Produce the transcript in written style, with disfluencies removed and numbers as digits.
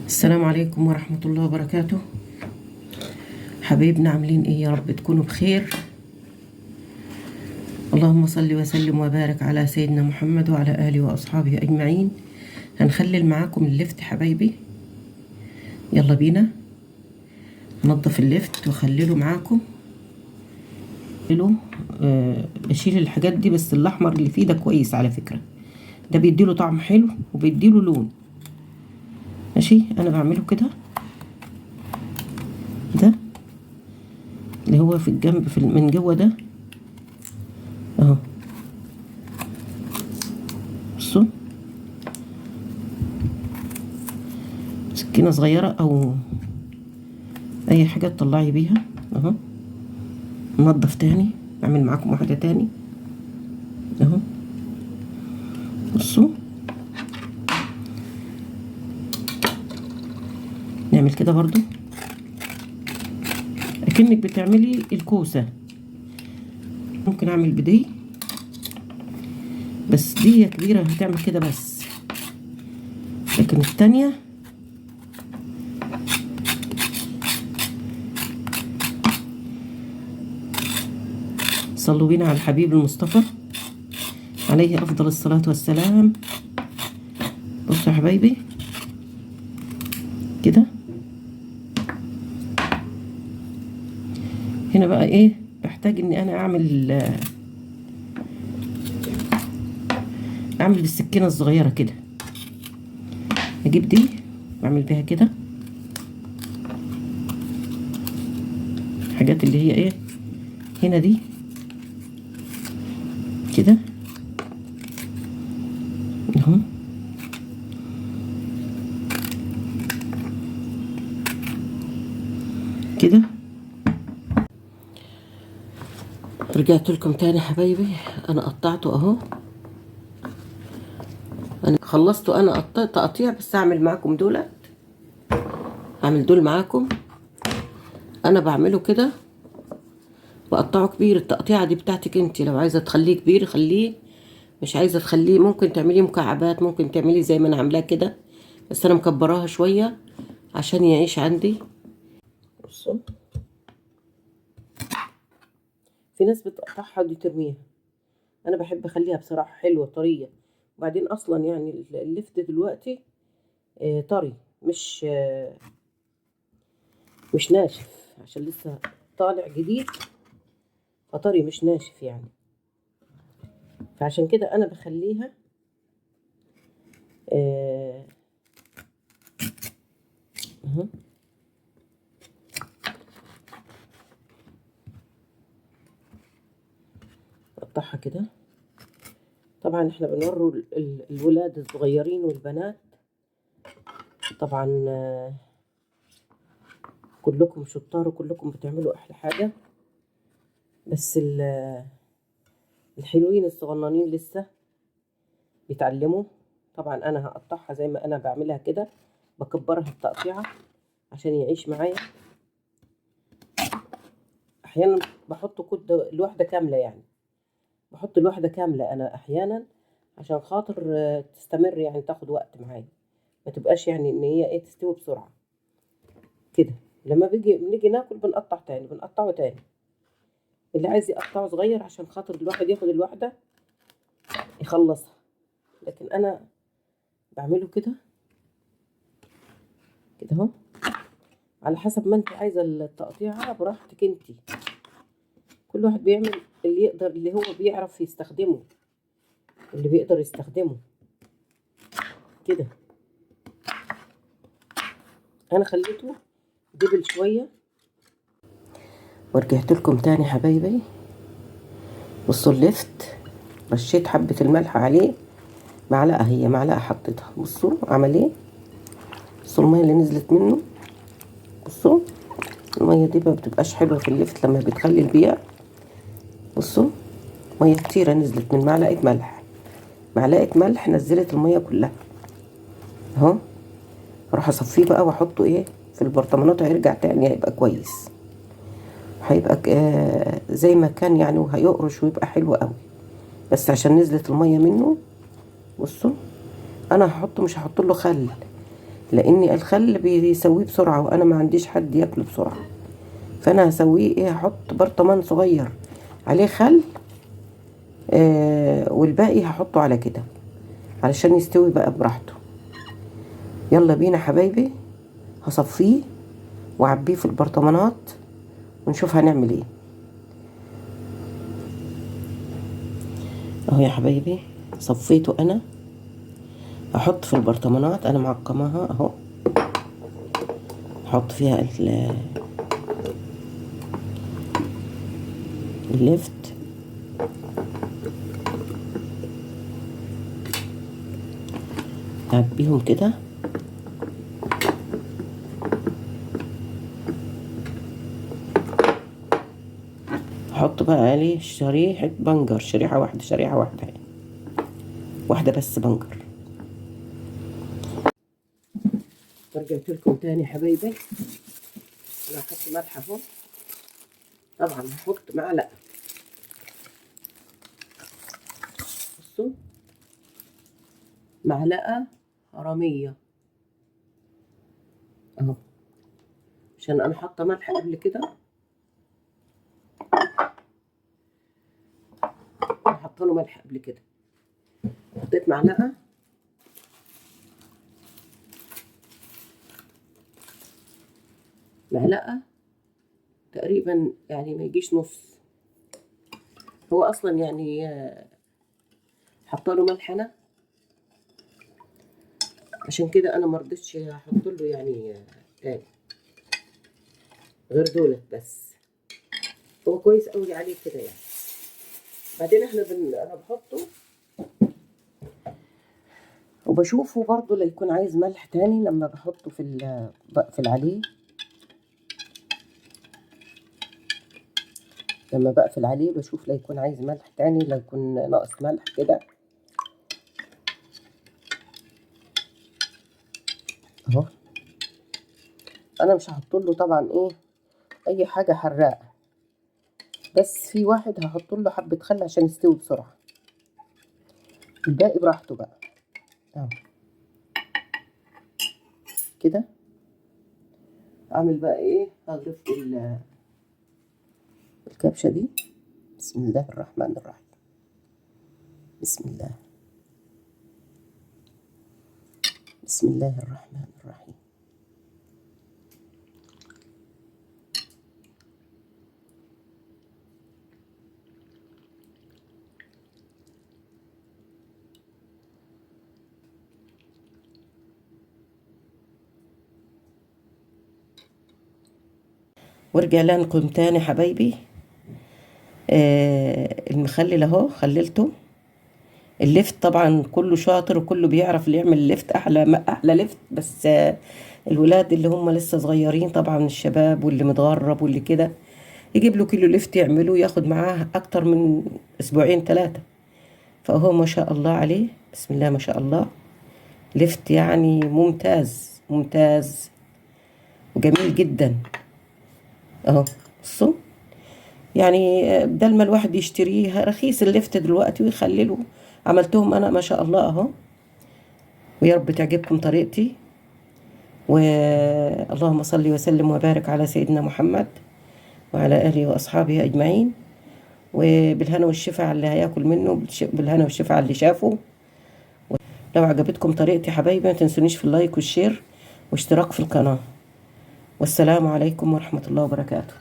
السلام عليكم ورحمة الله وبركاته. حبايبنا عاملين ايه؟ يا رب تكونوا بخير. اللهم صل وسلم وبارك على سيدنا محمد وعلى آله وأصحابه أجمعين. هنخلل معاكم اللفت حبايبي، يلا بينا ننضف اللفت وخلله معاكم. بشيل الحاجات دي، بس الأحمر اللي فيه ده كويس على فكرة، ده بيديله طعم حلو وبيديله لون. ماشي، أنا بعمله كده، ده اللي هو في الجنب من جوه ده اهو. بصوا، سكينة صغيرة او اي حاجة تطلعي بيها اهو. ننضف تاني، اعمل معاكم واحدة تاني اهو. بصوا، نعمل كده برضو اكنك بتعملي الكوسة. ممكن اعمل بدي، بس دي كبيرة هتعمل كده بس، لكن التانية صلوا بينا على الحبيب المصطفى عليه افضل الصلاة والسلام. بصوا يا حبايبي كده. هنا بقى ايه، بحتاج ان انا اعمل بالسكينة الصغيرة كده. اجيب دي واعمل بيها كده الحاجات اللي هي ايه هنا دي كده اهو. كده رجعت لكم تاني حبايبي. انا قطعته اهو، انا خلصته. انا قطعت تقطيع، بس هعمل معاكم دولت، هعمل دول معاكم. انا بعمله كده، بقطعه كبير. التقطيعه دي بتاعتك انت، لو عايزه تخليه كبير خليه، مش عايزه تخليه ممكن تعمليه مكعبات، ممكن تعمليه زي ما انا عاملاه كده، بس انا مكبراها شويه عشان يعيش عندي. بصوا، في ناس بتقطعها ودي ترميها، انا بحب اخليها بصراحه حلوه طريه. وبعدين اصلا يعني اللفت دلوقتي طري، مش ناشف، عشان لسه طالع جديد، فطري مش ناشف يعني. فعشان كده انا بخليها اهو. اقطعها كده. طبعا احنا بنوروا الولاد الصغيرين والبنات طبعا، كلكم شطار وكلكم بتعملوا احلى حاجه، بس الحلوين الصغننين لسه بيتعلموا. طبعا انا هقطعها زي ما انا بعملها كده، بكبرها التقطيعه عشان يعيش معايا. احيانا بحط الواحده كامله، يعني بحط الواحده كامله انا احيانا، عشان خاطر تستمر، يعني تاخد وقت معايا، ما تبقاش يعني ان هي ايه تستوي بسرعه كده. لما بنيجي ناكل بنقطعه تاني. اللي عايز يقطعه صغير عشان خاطر الواحد ياخد الواحده يخلصها، لكن انا بعمله كده كده اهو، على حسب ما انت عايزه التقطيعه براحتك انت. كل واحد بيعمل اللي يقدر، اللي هو بيعرف يستخدمه، اللي بيقدر يستخدمه كده. انا خليته دبل شويه ورجعت لكم تاني حبايبي. بصوا اللفت، رشيت حبه الملح عليه، معلقه، هي معلقه حطيتها. بصوا عمل ايه، بصوا الميه اللي نزلت منه. بصوا الميه دي ما بتبقاش حلوه في اللفت لما بتخلي بيها. بصوا ميه كتيره نزلت من معلقه ملح، معلقه ملح نزلت الميه كلها اهو. اروح اصفيه بقى واحطه ايه في البرطمانات، هيرجع تاني هيبقى كويس، هيبقى زي ما كان يعني، وهيقرش ويبقى حلو قوي، بس عشان نزلت الميه منه. بصوا انا مش هحط له خل، لان الخل بيسويه بسرعه وانا ما عنديش حد ياكله بسرعه. فانا هسويه ايه، هحط برطمان صغير عليه خل، والباقي هحطه على كده علشان يستوي بقى براحته. يلا بينا حبايبي، هصفيه واعبيه في البرطمانات ونشوف هنعمل ايه. اهو يا حبايبي صفيته انا، هحط في البرطمانات انا معقماها اهو، احط فيها اللفت، اعبيهم كده. احط بقى عليه شريحة بنجر، شريحة واحدة، شريحة واحدة، واحدة بس بنجر. رجعت لكم تاني حبايبي، انا هحط ملح اهو، طبعا هحط معلقة، بصوا معلقة حرامية اهو، عشان انا حاطة ملح قبل كده، انا حاطه له ملح قبل كده. حطيت معلقة تقريبا، يعني ما يجيش نص، هو اصلا يعني حاطه له ملح انا، عشان كده انا مرضتش احط له يعني تاني غير دولت بس. هو كويس قوي عليه كده يعني. بعدين احنا انا بحطه وبشوفه برضو لا يكون عايز ملح تاني لما بحطه بقفل عليه، لما بقفل عليه بشوف لا يكون عايز ملح تاني، لا يكون ناقص ملح كده اهو. انا مش هحط له طبعا ايه اي حاجه حراقه، بس في واحد هحط له حبه خل عشان يستوي بسرعه، الباقي براحته بقى اهو كده. اعمل بقى ايه، هغرف الكبشه دي. بسم الله الرحمن الرحيم، بسم الله، بسم الله الرحمن الرحيم. وارجع لكم تاني حبايبي، المخلل اهو خللته. الليفت طبعا كله شاطر وكله بيعرف اللي يعمل الليفت احلى احلى ليفت، بس الولاد اللي هم لسه صغيرين طبعا، الشباب واللي متغرب واللي كده، يجيب له كيلو ليفت يعمله، ياخد معاه اكتر من اسبوعين ثلاثة. فهو ما شاء الله عليه، بسم الله ما شاء الله، ليفت يعني ممتاز ممتاز وجميل جدا اهو. بصوا يعني بدل ما الواحد يشتريه رخيص الليفت دلوقتي ويخلله، عملتهم انا ما شاء الله اهو. ويا رب تعجبكم طريقتي، واللهم صل وسلم وبارك على سيدنا محمد وعلى آله وأصحابه أجمعين. وبالهنا والشفاء على اللي هياكل منه، بالهنا والشفاء على اللي شافه. لو عجبتكم طريقتي حبايبي ما تنسونيش في اللايك والشير واشتراك في القناة. والسلام عليكم ورحمة الله وبركاته.